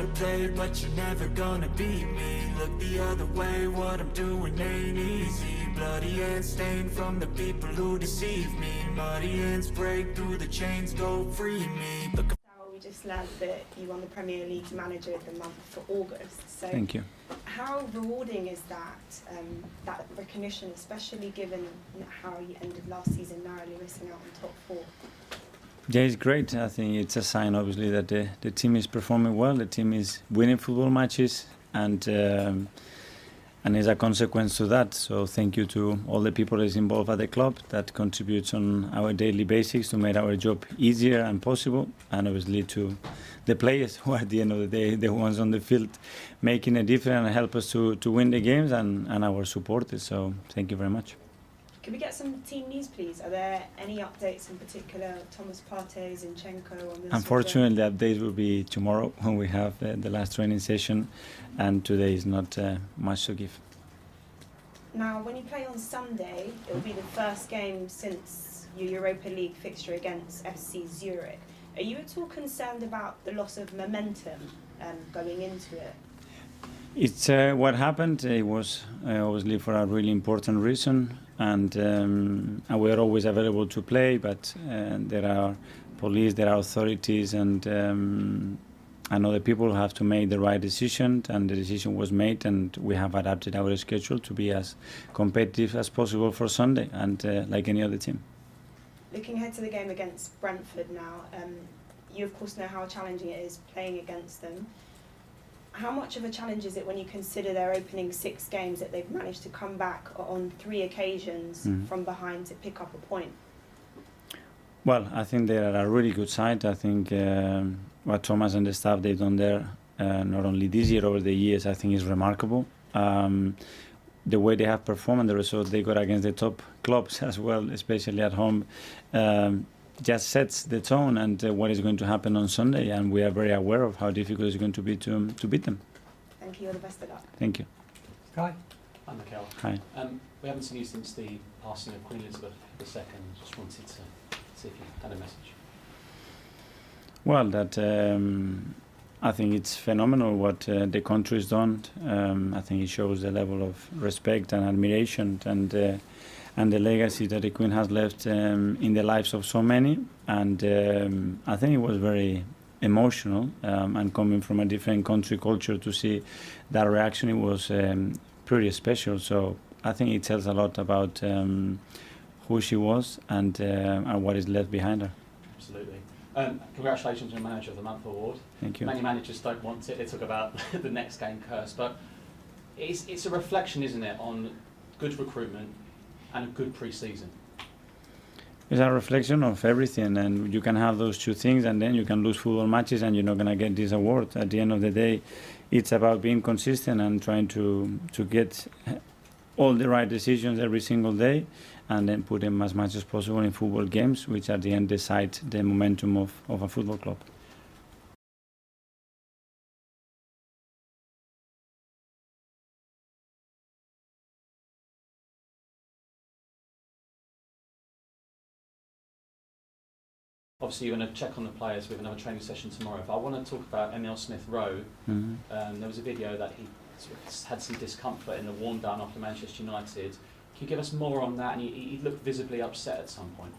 play, but you're never gonna beat me. Look the other way, what I'm doing ain't easy. Bloody hands stained from the people who deceive me. Muddy hands break through the chains, go free me. Look, We just learned that you won the Premier League Manager of the Month for August. So Thank you. how rewarding is that recognition, especially given how you ended last season, narrowly missing out on top four? Yeah, it's great. I think it's a sign, obviously, that the team is performing well. The team is winning football matches, and as a consequence to that. So thank you to all the people that is involved at the club that contributes on our daily basics to make our job easier and possible, and obviously to the players who are at the end of the day the ones on the field making a difference and help us to win the games, and our supporters. So thank you very much. Can we get some team news, please? Are there any updates in particular? Thomas Partey, Zinchenko on this? Unfortunately, the updates will be tomorrow when we have the last training session, and today is not much to give. Now, when you play on Sunday, it will be the first game since your Europa League fixture against FC Zurich. Are you at all concerned about the loss of momentum going into it? It's what happened. It was obviously for a really important reason, and we are always available to play, but there are police, there are authorities, and other people have to make the right decision, and the decision was made, and we have adapted our schedule to be as competitive as possible for Sunday, and like any other team. Looking ahead to the game against Brentford now, you of course know how challenging it is playing against them. How much of a challenge is it when you consider their opening 6 games that they've managed to come back on 3 occasions from behind to pick up a point? Well, I think they are a really good side. I think what Thomas and the staff they've done there, not only this year, over the years, I think is remarkable. The way they have performed and the results they got against the top clubs as well, especially at home, just sets the tone and what is going to happen on Sunday, and we are very aware of how difficult it's going to be to beat them. Thank you, all the best of luck. Thank you. Hi. I'm Mikel. Hi. We haven't seen you since the passing of Queen Elizabeth II. Just wanted to see if you had a message. Well, that I think it's phenomenal what the country has done. I think it shows the level of respect and admiration and the legacy that the Queen has left in the lives of so many. And I think it was very emotional, and coming from a different country culture to see that reaction, it was pretty special. So I think it tells a lot about who she was and what is left behind her. Absolutely. Congratulations on the Manager of the Month award. Thank you. Many managers don't want it. They talk about the next game curse, but it's a reflection, isn't it, on good recruitment and a good pre-season. It's a reflection of everything, and you can have those two things and then you can lose football matches and you're not going to get this award. At the end of the day, it's about being consistent and trying to get all the right decisions every single day, and then put them as much as possible in football games, which at the end decide the momentum of a football club. Obviously, you're going to check on the players with another training session tomorrow. But I want to talk about Emile Smith Rowe. There was a video that he sort of had some discomfort in the warm down after Manchester United. Can you give us more on that? And he looked visibly upset at some point.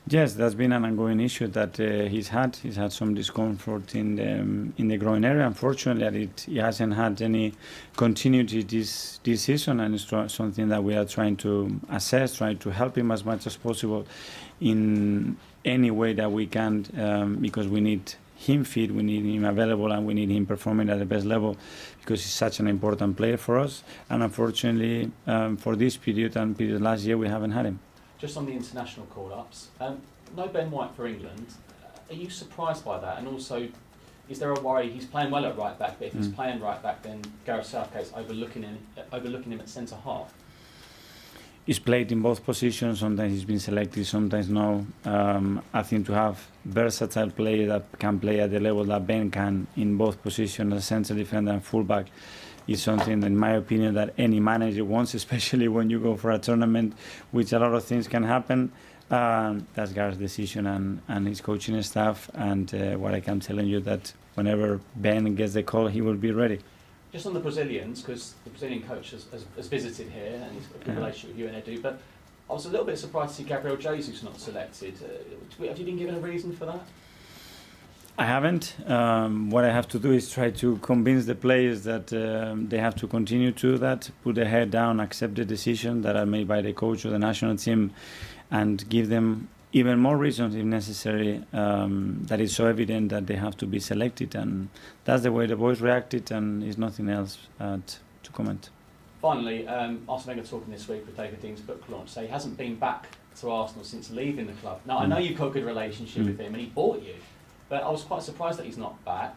Yes, that's been an ongoing issue that he's had. He's had some discomfort in the groin area. Unfortunately, he hasn't had any continuity this season, and it's something that we are trying to assess, trying to help him as much as possible in any way that we can, because we need him fit, we need him available, and we need him performing at the best level, because he's such an important player for us. And unfortunately, for this period and period last year, we haven't had him. Just on the international call-ups, no Ben White for England. Are you surprised by that? And also, is there a worry he's playing well at right back, but if he's playing right back, then Gareth Southgate's overlooking him at centre half? He's played in both positions. Sometimes he's been selected, sometimes no. I think to have versatile player that can play at the level that Ben can in both positions, as centre defender and fullback, is something, in my opinion, that any manager wants, especially when you go for a tournament, which a lot of things can happen. That's Gareth's decision and his coaching staff. And what I can tell you that whenever Ben gets the call, he will be ready. Just on the Brazilians, because the Brazilian coach has visited here and he's got a good relationship with you and Edu, but I was a little bit surprised to see Gabriel Jesus not selected. Have you been given a reason for that? I haven't. What I have to do is try to convince the players that they have to continue to do that, put their head down, accept the decision that are made by the coach of the national team, and give them even more reasons if necessary, that is so evident that they have to be selected. And that's the way the boys reacted, and there's nothing else to comment. Finally, Arsene Wenger talking this week with David Dean's book launch, so he hasn't been back to Arsenal since leaving the club. Now, I know you've got a good relationship with him and he bought you, but I was quite surprised that he's not back.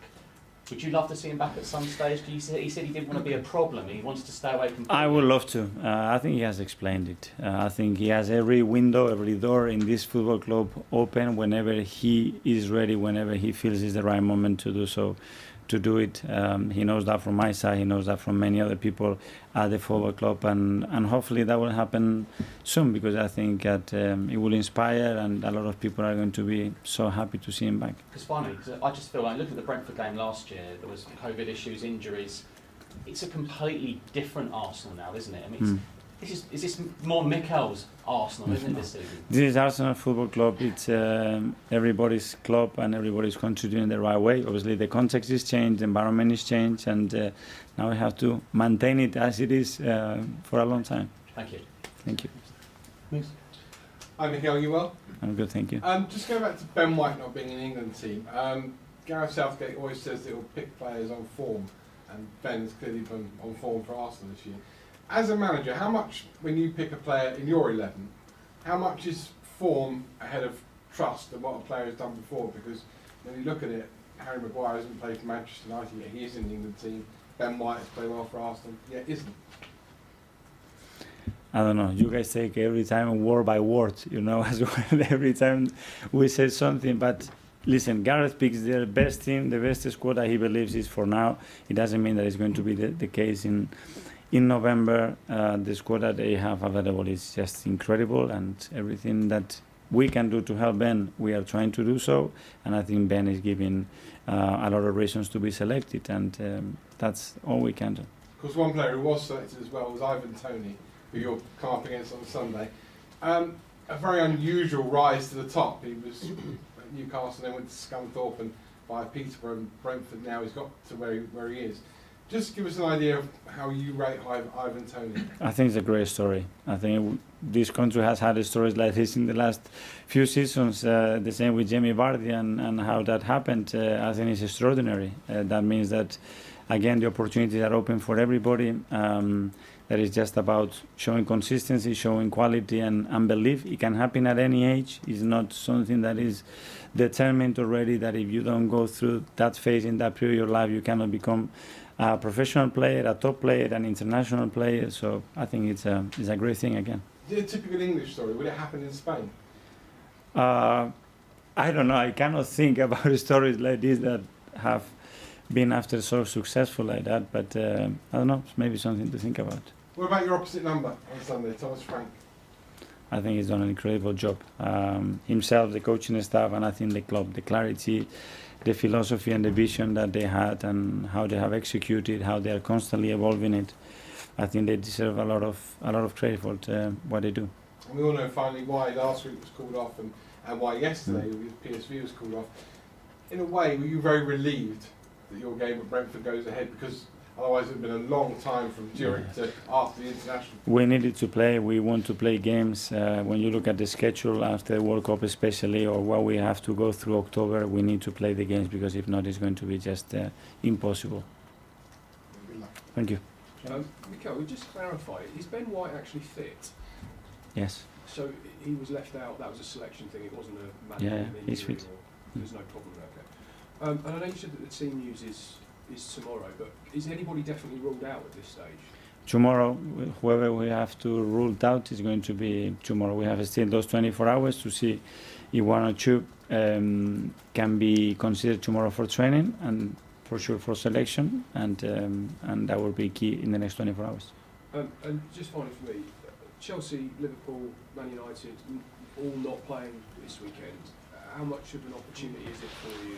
Would you love to see him back at some stage? He said he didn't want to be a problem. He wants to stay away completely. I would love to. I think he has explained it. I think he has every window, every door in this football club open whenever he is ready, whenever he feels it's the right moment to do so. To do it. He knows that from my side, he knows that from many other people at the football club, and hopefully that will happen soon, because I think that it will inspire, and a lot of people are going to be so happy to see him back. Because finally, I just feel like looking at the Brentford game last year, there was COVID issues, injuries. It's a completely different Arsenal now, isn't it? I mean, is this more Mikel's Arsenal, isn't it, this season? This is Arsenal Football Club. It's everybody's club, and everybody's contributing the right way. Obviously, the context is changed, the environment is changed, and now we have to maintain it as it is for a long time. Thank you. Thank you. Thanks. Hi, Mikel, you well? I'm good, thank you. Just going back to Ben White not being in the England team. Gareth Southgate always says that he'll pick players on form, and Ben's clearly been on form for Arsenal this year. As a manager, how much, when you pick a player in your 11, how much is form ahead of trust and what a player has done before? Because when you look at it, Harry Maguire hasn't played for Manchester United yet. He is in the England team. Ben White has played well for Arsenal yet isn't. I don't know. You guys take every time word by word, as well. Every time we say something, but listen, Gareth picks the best team, the best squad that he believes is for now. It doesn't mean that it's going to be the case in November. The squad that they have available is just incredible, and everything that we can do to help Ben, we are trying to do so. And I think Ben is giving a lot of reasons to be selected, and that's all we can do. Of course, one player who was selected as well was Ivan Toney, who you'll come up against on Sunday. A very unusual rise to the top. He was at Newcastle, then went to Scunthorpe, and via Peterborough and Brentford. Now he's got to where he is. Just give us an idea of how you rate Ivan Toney. I think it's a great story. I think this country has had stories like this in the last few seasons. The same with Jamie Vardy and how that happened. I think it's extraordinary. That means that, again, the opportunities are open for everybody. That is just about showing consistency, showing quality and belief. It can happen at any age. It's not something that is determined already, that if you don't go through that phase in that period of your life, you cannot become a professional player, a top player, an international player. So I think it's a great thing again. Is it a typical English story? Would it happen in Spain? I don't know. I cannot think about stories like this that have been after so successful like that. But I don't know. It's maybe something to think about. What about your opposite number on Sunday, Thomas Frank? I think he's done an incredible job. Himself, the coaching staff, and I think the club, the clarity, the philosophy and the vision that they had, and how they have executed, how they are constantly evolving it. I think they deserve a lot of credit for what they do. And we all know finally why last week was called off and why yesterday with PSV was called off. In a way, were you very relieved that your game at Brentford goes ahead, because otherwise it would have been a long time from Zurich to after the international? We needed to play. We want to play games. When you look at the schedule after the World Cup especially, or what we have to go through October, we need to play the games, because if not, it's going to be just impossible. Good luck. Thank you. Mikel, just clarify, is Ben White actually fit? Yes. So he was left out, that was a selection thing, it wasn't a manual injury? He's fit. There's no problem there, okay. And I know you said that the team news is tomorrow, but is anybody definitely ruled out at this stage? Tomorrow, whoever we have to rule out is going to be tomorrow. We have still those 24 hours to see if one or two can be considered tomorrow for training, and for sure for selection, and that will be key in the next 24 hours. And just finally for me, Chelsea, Liverpool, Man United, all not playing this weekend, how much of an opportunity is it for you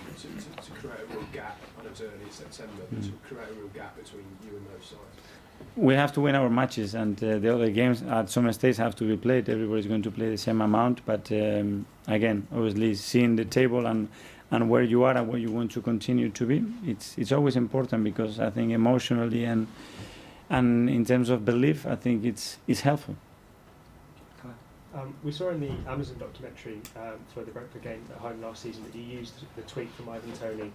to create a real gap? I know it's early September, but to create a real gap between you and those sides? We have to win our matches, and the other games at some states have to be played. Everybody's going to play the same amount, but again, obviously seeing the table and where you are and where you want to continue to be, it's always important, because I think emotionally and in terms of belief, I think it's helpful. We saw in the Amazon documentary for the Brentford game at home last season that you used the tweet from Ivan Toney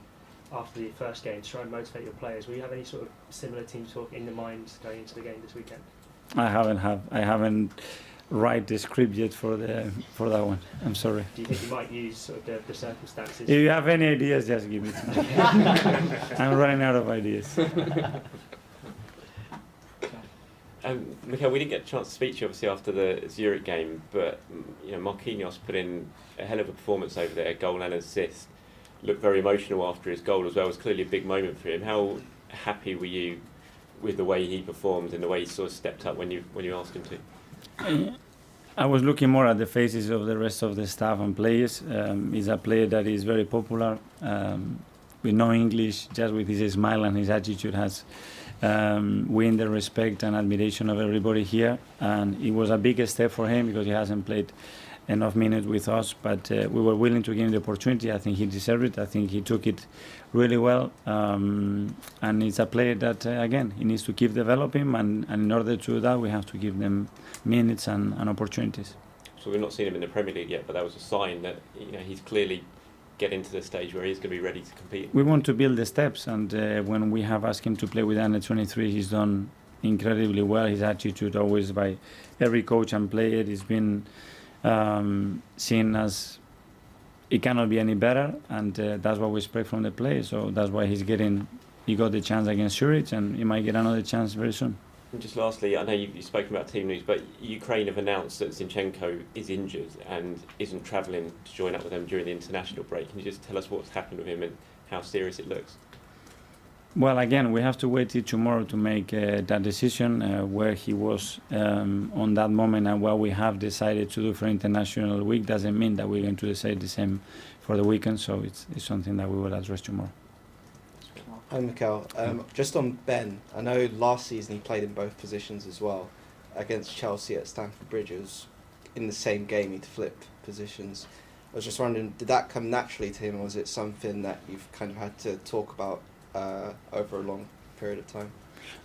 after the first game to try and motivate your players. Will you have any sort of similar team talk in the mind going into the game this weekend? I haven't write the script yet for that one. I'm sorry. Do you think you might use sort of the circumstances? If you have any ideas, just give it to me. I'm running out of ideas. Mikel, we didn't get a chance to speak to you obviously after the Zurich game, but Marquinhos put in a hell of a performance over there, goal and assist. Looked very emotional after his goal as well. It was clearly a big moment for him. How happy were you with the way he performed and the way he sort of stepped up when you asked him to? I was looking more at the faces of the rest of the staff and players. He's a player that is very popular. With no English, just with his smile and his attitude has win the respect and admiration of everybody here, and it was a big step for him because he hasn't played enough minutes with us, but we were willing to give him the opportunity. I think he deserved it. I think he took it really well, and it's a player that again he needs to keep developing, and in order to do that we have to give them minutes and opportunities. So we've not seen him in the Premier League yet, but that was a sign that he's clearly getting to the stage where he's going to be ready to compete. We want to build the steps, and when we have asked him to play with under 23, he's done incredibly well. His attitude always by every coach and player has been seen as it cannot be any better, and that's what we expect from the player. So that's why he got the chance against Zurich, and he might get another chance very soon. And just lastly, I know you've spoken about team news, but Ukraine have announced that Zinchenko is injured and isn't travelling to join up with them during the international break. Can you just tell us what's happened with him and how serious it looks? Well, again, we have to wait till tomorrow to make that decision where he was on that moment, and what we have decided to do for International Week doesn't mean that we're going to decide the same for the weekend, so it's something that we will address tomorrow. Hi Mikel, just on Ben, I know last season he played in both positions as well. Against Chelsea at Stamford Bridge, it was in the same game he'd flipped positions. I was just wondering, did that come naturally to him, or was it something that you've kind of had to talk about over a long period of time?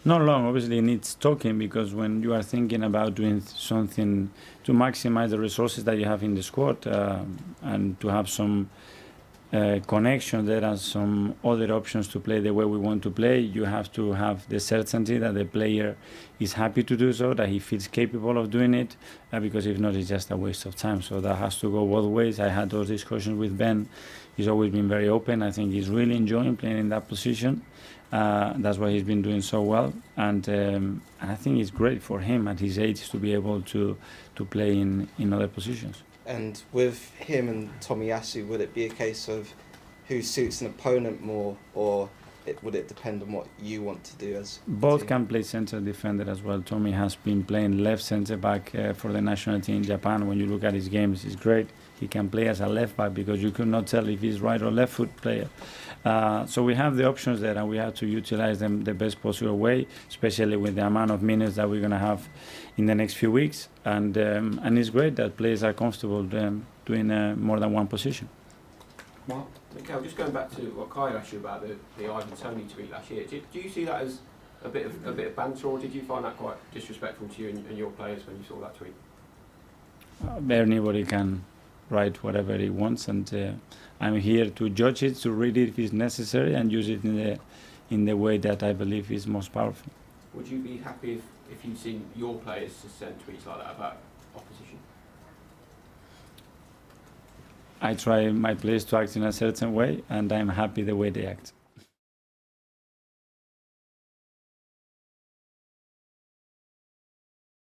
Not long, obviously it needs talking, because when you are thinking about doing something to maximize the resources that you have in the squad and to have some connection, there are some other options to play the way we want to play. You have to have the certainty that the player is happy to do so, that he feels capable of doing it, because if not, it's just a waste of time. So that has to go both ways. I had those discussions with Ben. He's always been very open. I think he's really enjoying playing in that position. That's why he's been doing so well, and I think it's great for him at his age to be able to play in other positions. And with him and Tomiyasu, would it be a case of who suits an opponent more, or would it depend on what you want to do as both team? Can play centre defender as well. Tommy has been playing left centre back for the national team in Japan. When you look at his games, it's great. He can play as a left back because you could not tell if he's right or left foot player. So we have the options there, and we have to utilize them the best possible way, especially with the amount of minutes that we're going to have in the next few weeks. And it's great that players are comfortable doing more than one position. Mark? Mikel, just going back to what Kai asked you about the Ivan Toney tweet last year, do you see that as a bit of banter, or did you find that quite disrespectful to you and your players when you saw that tweet? Anybody can write whatever he wants, and I'm here to judge it, to read it if it's necessary, and use it in the way that I believe is most powerful. Would you be happy if you'd seen your players to send tweets like that about opposition? I try my players to act in a certain way, and I'm happy the way they act.